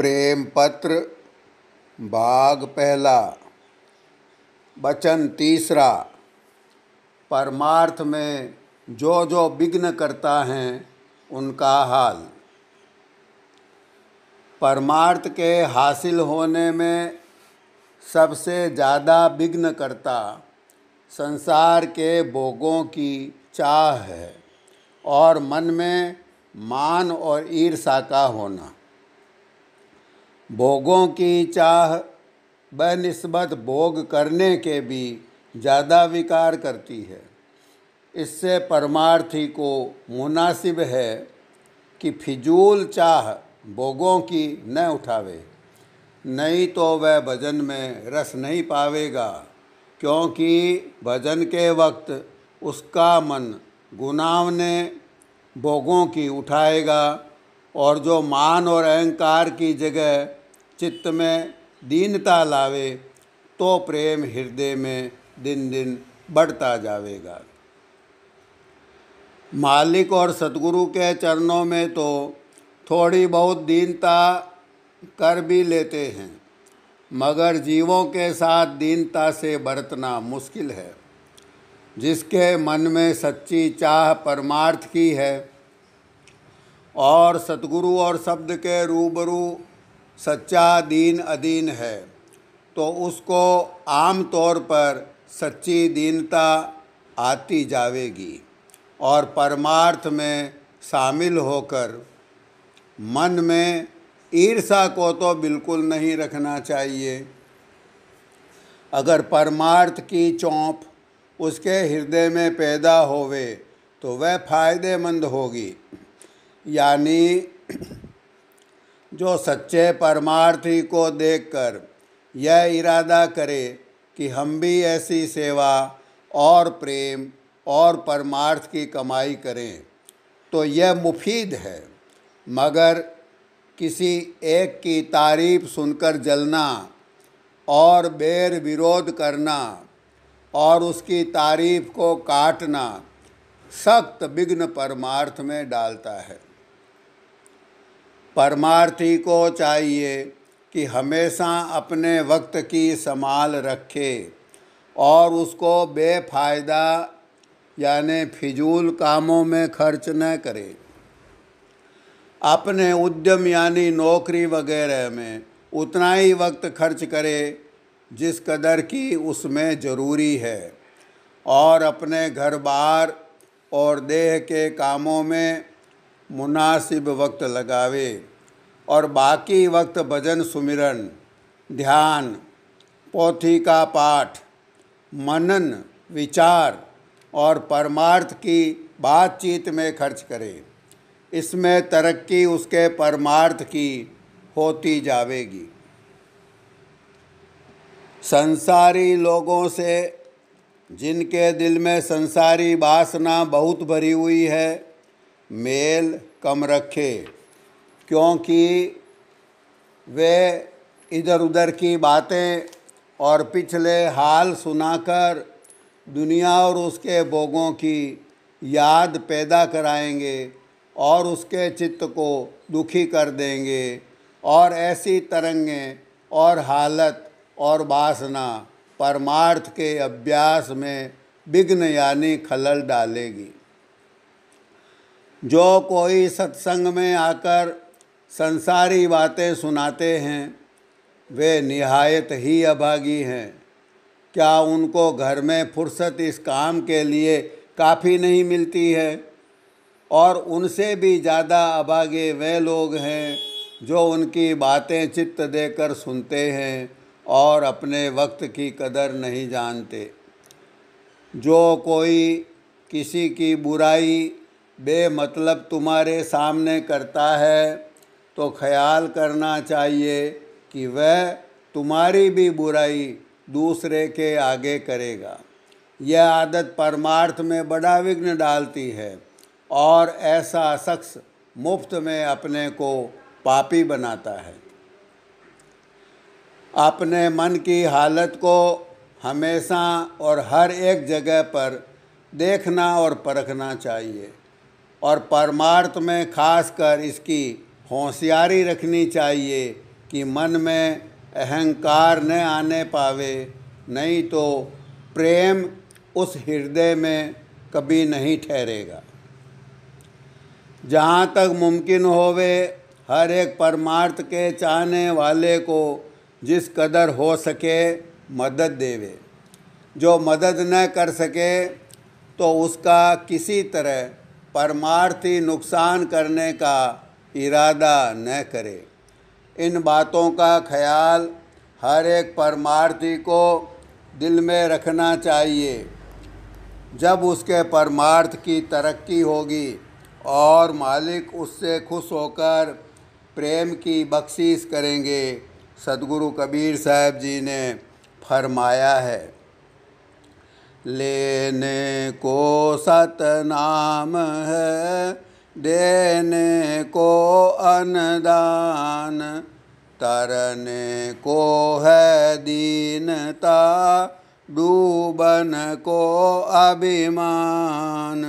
प्रेम पत्र भाग पहला। वचन तीसरा। परमार्थ में जो जो विघ्न करता है उनका हाल। परमार्थ के हासिल होने में सबसे ज़्यादा विघ्न करता संसार के भोगों की चाह है और मन में मान और ईर्ष्या का होना। भोगों की चाह बनिस्बत भोग करने के भी ज़्यादा विकार करती है। इससे परमार्थी को मुनासिब है कि फिजूल चाह भोगों की न उठावे, नहीं तो वह भजन में रस नहीं पावेगा, क्योंकि भजन के वक्त उसका मन गुनावने भोगों की उठाएगा और जो मान और अहंकार की जगह चित्त में दीनता लावे तो प्रेम हृदय में दिन दिन बढ़ता जाएगा। मालिक और सतगुरु के चरणों में तो थोड़ी बहुत दीनता कर भी लेते हैं, मगर जीवों के साथ दीनता से बरतना मुश्किल है। जिसके मन में सच्ची चाह परमार्थ की है और सतगुरु और शब्द के रूबरू सच्चा दीन अधीन है, तो उसको आम तौर पर सच्ची दीनता आती जाएगी और परमार्थ में शामिल होकर मन में ईर्ष्या को तो बिल्कुल नहीं रखना चाहिए। अगर परमार्थ की चौंप उसके हृदय में पैदा होवे तो वह फायदेमंद होगी। यानी जो सच्चे परमार्थी को देखकर यह इरादा करे कि हम भी ऐसी सेवा और प्रेम और परमार्थ की कमाई करें, तो यह मुफीद है। मगर किसी एक की तारीफ सुनकर जलना और बैर विरोध करना और उसकी तारीफ को काटना सख्त विघ्न परमार्थ में डालता है। परमार्थी को चाहिए कि हमेशा अपने वक्त की संभाल रखे और उसको बेफायदा यानी फिजूल कामों में खर्च न करे। अपने उद्यम यानी नौकरी वगैरह में उतना ही वक्त खर्च करे जिस कदर की उसमें ज़रूरी है और अपने घर बार और देह के कामों में मुनासिब वक्त लगावे और बाकी वक्त भजन सुमिरन, ध्यान, पोथी का पाठ, मनन, विचार और परमार्थ की बातचीत में खर्च करे। इसमें तरक्की उसके परमार्थ की होती जाएगी। संसारी लोगों से जिनके दिल में संसारी वासना बहुत भरी हुई है, मेल कम रखे, क्योंकि वे इधर उधर की बातें और पिछले हाल सुनाकर दुनिया और उसके भोगों की याद पैदा कराएंगे और उसके चित्त को दुखी कर देंगे और ऐसी तरंगें और हालत और वासना परमार्थ के अभ्यास में विघ्न यानी खलल डालेगी। जो कोई सत्संग में आकर संसारी बातें सुनाते हैं वे निहायत ही अभागी हैं। क्या उनको घर में फुर्सत इस काम के लिए काफ़ी नहीं मिलती है? और उनसे भी ज़्यादा अभागे वे लोग हैं जो उनकी बातें चित्त देकर सुनते हैं और अपने वक्त की कदर नहीं जानते। जो कोई किसी की बुराई बेमतलब तुम्हारे सामने करता है तो ख्याल करना चाहिए कि वह तुम्हारी भी बुराई दूसरे के आगे करेगा। यह आदत परमार्थ में बड़ा विघ्न डालती है और ऐसा शख्स मुफ्त में अपने को पापी बनाता है। अपने मन की हालत को हमेशा और हर एक जगह पर देखना और परखना चाहिए और परमार्थ में खासकर इसकी होशियारी रखनी चाहिए कि मन में अहंकार न आने पावे, नहीं तो प्रेम उस हृदय में कभी नहीं ठहरेगा। जहाँ तक मुमकिन होवे हर एक परमार्थ के चाहने वाले को जिस कदर हो सके मदद देवे। जो मदद न कर सके तो उसका किसी तरह परमार्थी नुकसान करने का इरादा न करे। इन बातों का ख्याल हर एक परमार्थी को दिल में रखना चाहिए। जब उसके परमार्थ की तरक्की होगी और मालिक उससे खुश होकर प्रेम की बख्शीश करेंगे। सदगुरु कबीर साहब जी ने फरमाया है, लेने को सतनाम है, देने को अन्नदान, तरने को है दीनता, डूबन को अभिमान।